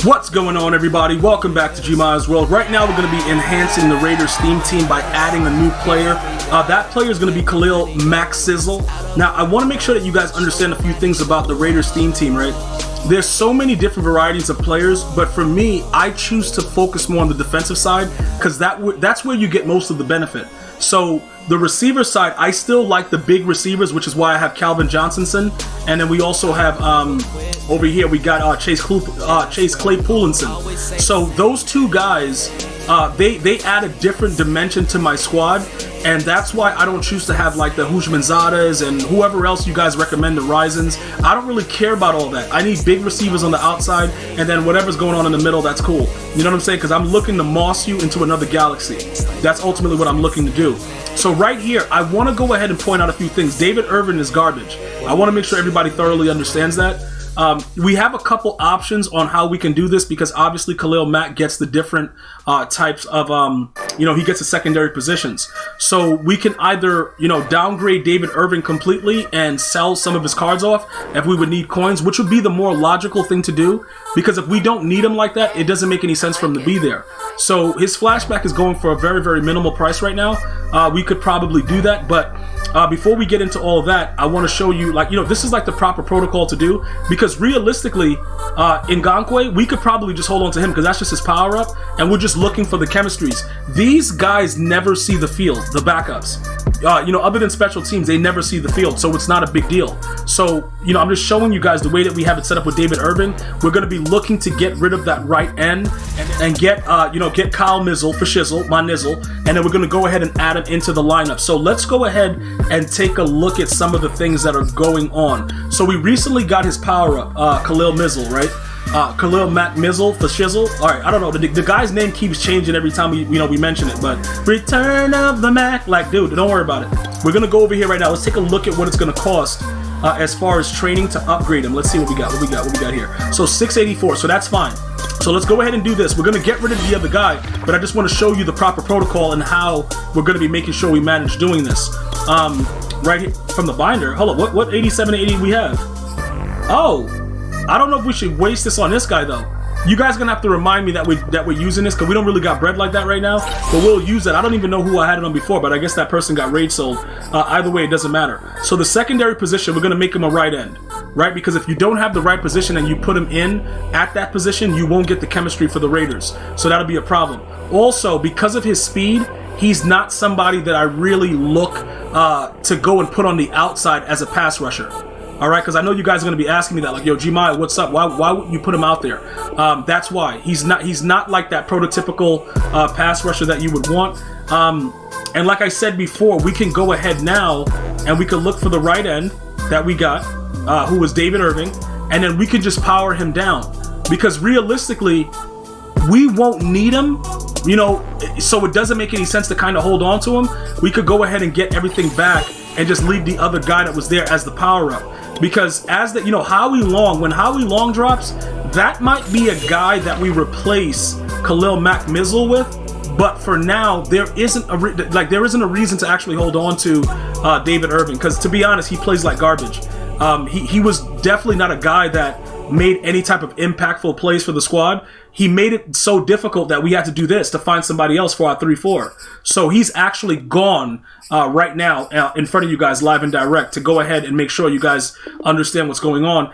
What's going on, everybody? Welcome back to GmiasWorld. Right now we're going to be enhancing the Raiders theme team by adding a new player. That player is going to be Khalil, Mack Sizzle. Now I want to make sure that you guys understand a few things about the Raiders theme team, right? There's so many different varieties of players, but for me, I choose to focus more on the defensive side because that's where you get most of the benefit. So the receiver side, I still like the big receivers, which is why I have Calvin Johnsonson, and then we also have over here we got Chase Claypoolinson. So those two guys, they add a different dimension to my squad, and that's why I don't choose to have like the Hujmanzadas and whoever else you guys recommend, the Ryzens. I don't really care about all that. I need big receivers on the outside, and then whatever's going on in the middle, that's cool. You know what I'm saying? Because I'm looking to moss you into another galaxy. That's ultimately what I'm looking to do. So right here, I want to go ahead and point out a few things. David Irvin is garbage. I want to make sure everybody thoroughly understands that. We have a couple options on how we can do this because obviously Khalil Mack gets the different types of, he gets the secondary positions. So we can either, downgrade David Irvin completely and sell some of his cards off if we would need coins, which would be the more logical thing to do because if we don't need him like that, it doesn't make any sense for him to be there. So his flashback is going for a very, very minimal price right now. We could probably do that, but before we get into all of that, I want to show you, this is like the proper protocol to do because realistically, Ngankwe, we could probably just hold on to him because that's just his power up, and we're just looking for the chemistries. These guys never see the field, the backups. Other than special teams, they never see the field, so it's not a big deal. So, I'm just showing you guys the way that we have it set up with David Irvin. We're going to be looking to get rid of that right end and get Kyle Mizzle for Shizzle, my Nizzle, and then we're going to go ahead and add him into the lineup. So let's go ahead and take a look at some of the things that are going on. So we recently got his power up, Khalil Mizzle, right? Khalil Mack Mizzle for Shizzle. All right, I don't know. The guy's name keeps changing every time we mention it, but Return of the Mack. Like, dude, don't worry about it. We're gonna go over here right now. Let's take a look at what it's gonna cost as far as training to upgrade him. Let's see what we got. What we got here. So 684. So that's fine. So let's go ahead and do this. We're gonna get rid of the other guy, but I just want to show you the proper protocol and how we're gonna be making sure we manage doing this. Right here from the binder. Hold up. What 87 to 80 we have? Oh. I don't know if we should waste this on this guy though. You guys are gonna have to remind me that we're using this because we don't really got bread like that right now. But we'll use it. I don't even know who I had it on before, but I guess that person got rage sold. Either way, it doesn't matter. So the secondary position, we're gonna make him a right end, right? Because if you don't have the right position and you put him in at that position, you won't get the chemistry for the Raiders. So that'll be a problem. Also, because of his speed, he's not somebody that I really look to go and put on the outside as a pass rusher. All right, because I know you guys are going to be asking me that, like, yo, Gmia, what's up? Why wouldn't you put him out there? That's why. He's not like that prototypical pass rusher that you would want. And like I said before, we can go ahead now and we can look for the right end that we got, who was David Irving, and then we can just power him down. Because realistically, we won't need him, so it doesn't make any sense to kind of hold on to him. We could go ahead and get everything back and just leave the other guy that was there as the power-up. Because as the, Howie Long, when Howie Long drops, that might be a guy that we replace Khalil Mack Mizzle with. But for now, there isn't a reason to actually hold on to David Irvin. Because to be honest, he plays like garbage. He was definitely not a guy that made any type of impactful plays for the squad. He made it so difficult that we had to do this to find somebody else for our 3-4. So he's actually gone right now in front of you guys live and direct to go ahead and make sure you guys understand what's going on.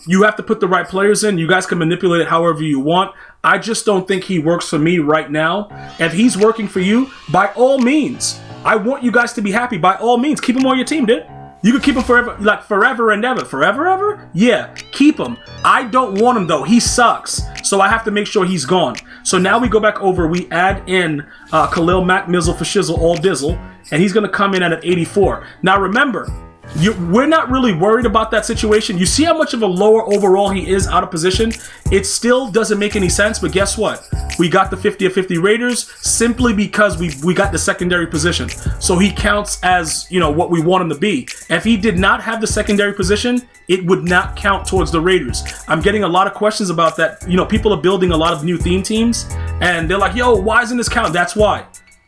You have to put the right players in. You guys can manipulate it however you want. I just don't think he works for me right now. If he's working for you, by all means, I want you guys to be happy. By all means, keep him on your team, dude. You could keep him forever, like forever and ever. Forever, ever? Yeah, keep him. I don't want him, though. He sucks. So I have to make sure he's gone. So now we go back over. We add in Khalil Mack Mizzle for Shizzle, all Dizzle. And he's going to come in at an 84. Now, remember, we're not really worried about that situation. You see how much of a lower overall he is out of position? It still doesn't make any sense, but guess what? We got the 50 of 50 Raiders simply because we got the secondary position. So he counts as, what we want him to be. If he did not have the secondary position, it would not count towards the Raiders. I'm getting a lot of questions about that. People are building a lot of new theme teams, and they're like, yo, why isn't this count? That's why.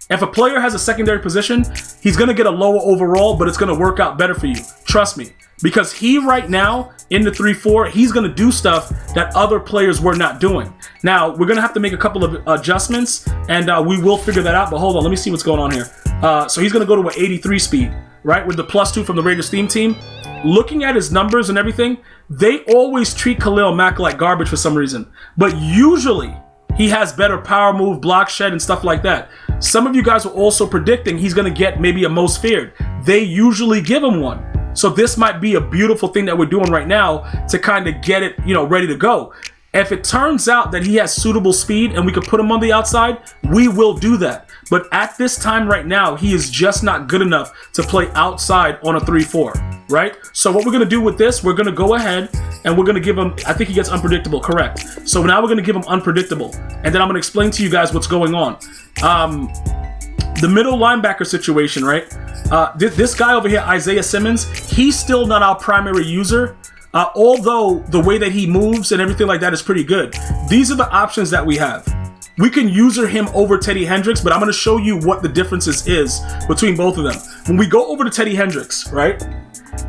If a player has a secondary position, he's going to get a lower overall, but it's going to work out better for you. Trust me. Because he right now, in the 3-4, he's going to do stuff that other players were not doing. Now, we're going to have to make a couple of adjustments, and we will figure that out. But hold on, let me see what's going on here. So he's going to go to an 83 speed, right, with the +2 from the Raiders theme team. Looking at his numbers and everything, they always treat Khalil Mack like garbage for some reason. But usually, he has better power move, block shed, and stuff like that. Some of you guys were also predicting he's going to get maybe a most feared. They usually give him one. So this might be a beautiful thing that we're doing right now to kind of get it, ready to go. If it turns out that he has suitable speed and we could put him on the outside, we will do that. But at this time right now, he is just not good enough to play outside on a 3-4, right? So what we're going to do with this, we're going to go ahead and we're going to give him, I think he gets unpredictable, correct. So now we're going to give him unpredictable. And then I'm going to explain to you guys what's going on. The middle linebacker situation, right? This guy over here, Isaiah Simmons, he's still not our primary user. Although the way that he moves and everything like that is pretty good. These are the options that we have. We can user him over Teddy Hendricks, but I'm going to show you what the differences is between both of them. When we go over to Teddy Hendricks, right?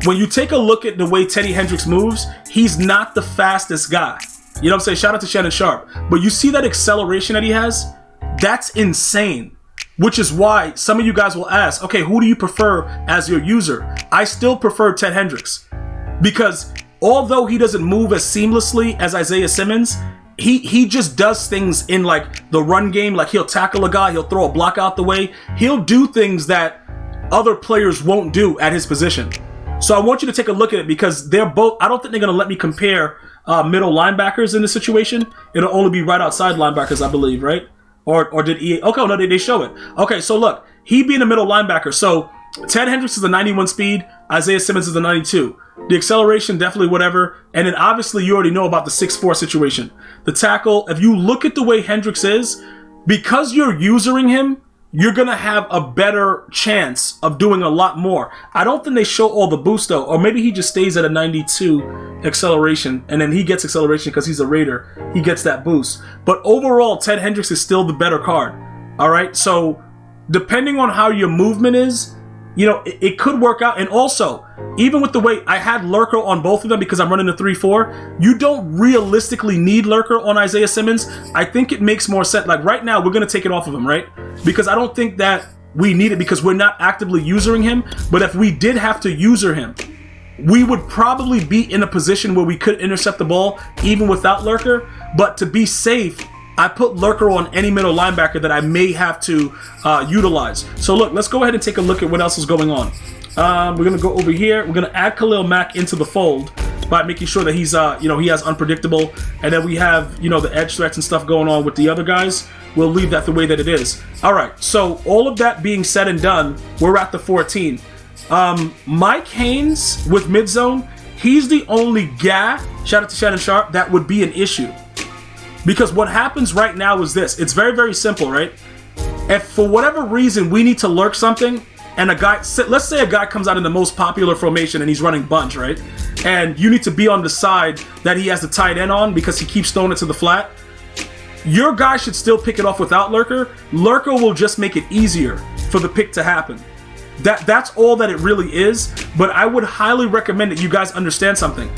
When you take a look at the way Teddy Hendricks moves, he's not the fastest guy. You know what I'm saying? Shout out to Shannon Sharp. But you see that acceleration that he has? That's insane. Which is why some of you guys will ask, okay, who do you prefer as your user? I still prefer Ted Hendricks. Because although he doesn't move as seamlessly as Isaiah Simmons, he just does things in like the run game. Like he'll tackle a guy, he'll throw a block out the way. He'll do things that other players won't do at his position. So I want you to take a look at it because they're both, I don't think they're going to let me compare middle linebackers in this situation. It'll only be right outside linebackers, I believe, right? Or did EA? Okay, no, they show it. Okay, so look, he being a middle linebacker. So Ted Hendricks is a 91 speed. Isaiah Simmons is a 92. The acceleration, definitely whatever. And then obviously you already know about the 6'4 situation. The tackle, if you look at the way Hendricks is, because you're usering him, you're going to have a better chance of doing a lot more. I don't think they show all the boost though, or maybe he just stays at a 92 acceleration and then he gets acceleration because he's a Raider. He gets that boost. But overall, Ted Hendricks is still the better card. All right. So depending on how your movement is, it could work out. And also, even with the way I had Lurker on both of them because I'm running the 3-4, you don't realistically need Lurker on Isaiah Simmons. I think it makes more sense. Like right now, we're going to take it off of him, right? Because I don't think that we need it because we're not actively using him. But if we did have to user him, we would probably be in a position where we could intercept the ball even without Lurker. But to be safe, I put Lurker on any middle linebacker that I may have to utilize. So look, let's go ahead and take a look at what else is going on. We're going to go over here. We're going to add Khalil Mack into the fold by making sure that he's, he has unpredictable. And then we have, the edge threats and stuff going on with the other guys. We'll leave that the way that it is. All right, so all of that being said and done, we're at the 14. Mike Haynes with mid-zone, he's the only guy, shout out to Shannon Sharp, that would be an issue. Because what happens right now is this. It's very, very simple, right? If for whatever reason we need to lurk something, and a guy, let's say a guy comes out in the most popular formation and he's running bunch, right? And you need to be on the side that he has the tight end on because he keeps throwing it to the flat. Your guy should still pick it off without Lurker. Lurker will just make it easier for the pick to happen. That's all that it really is. But I would highly recommend that you guys understand something.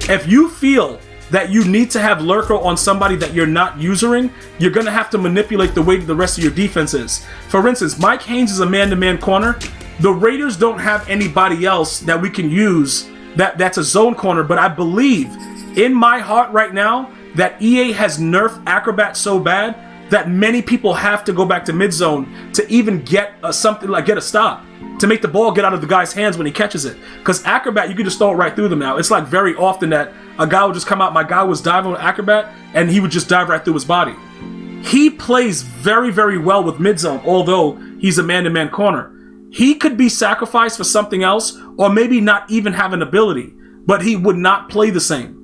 If you feel that you need to have Lurker on somebody that you're not usering, you're going to have to manipulate the way the rest of your defense is. For instance, Mike Haynes is a man-to-man corner. The Raiders don't have anybody else that we can use that's a zone corner, but I believe in my heart right now that EA has nerfed Acrobat so bad that many people have to go back to mid-zone to even get something like get a stop, to make the ball get out of the guy's hands when he catches it. Because Acrobat, you can just throw it right through them now. It's like very often that a guy would just come out, my guy was diving with Acrobat, and he would just dive right through his body. He plays very, very well with mid-zone, although he's a man-to-man corner. He could be sacrificed for something else, or maybe not even have an ability, but he would not play the same.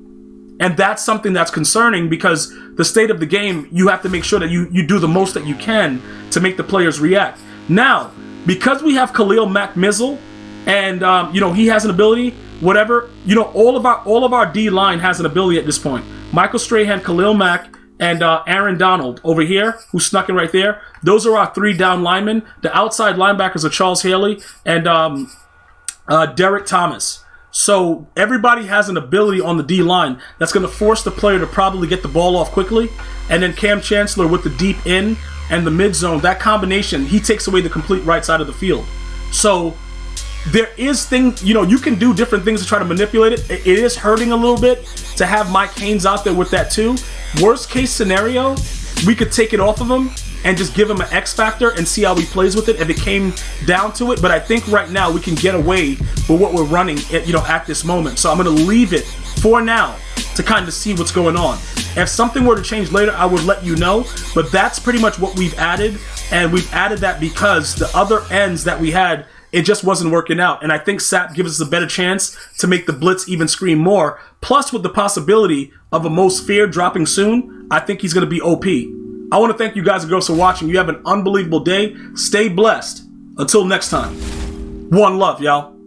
And that's something that's concerning because the state of the game, you have to make sure that you do the most that you can to make the players react. Now, because we have Khalil Mack Mizzle, and he has an ability, whatever, all of our D line has an ability at this point. Michael Strahan, Khalil Mack, and Aaron Donald over here, who's snuck in right there. Those are our 3 down linemen. The outside linebackers are Charles Haley and Derek Thomas. So everybody has an ability on the D-line that's going to force the player to probably get the ball off quickly. And then Cam Chancellor with the deep in and the mid zone, that combination, he takes away the complete right side of the field. So there is things, you know, you can do different things to try to manipulate it. It is hurting a little bit to have Mike Haynes out there with that too. Worst case scenario, we could take it off of him and just give him an X factor and see how he plays with it if it came down to it. But I think right now we can get away with what we're running at this moment. So I'm going to leave it for now to kind of see what's going on. If something were to change later, I would let you know. But that's pretty much what we've added. And we've added that because the other ends that we had, it just wasn't working out. And I think SAP gives us a better chance to make the blitz even scream more. Plus, with the possibility of a Most Feared dropping soon, I think he's going to be OP. I want to thank you guys and girls for watching. You have an unbelievable day. Stay blessed. Until next time. One love, y'all.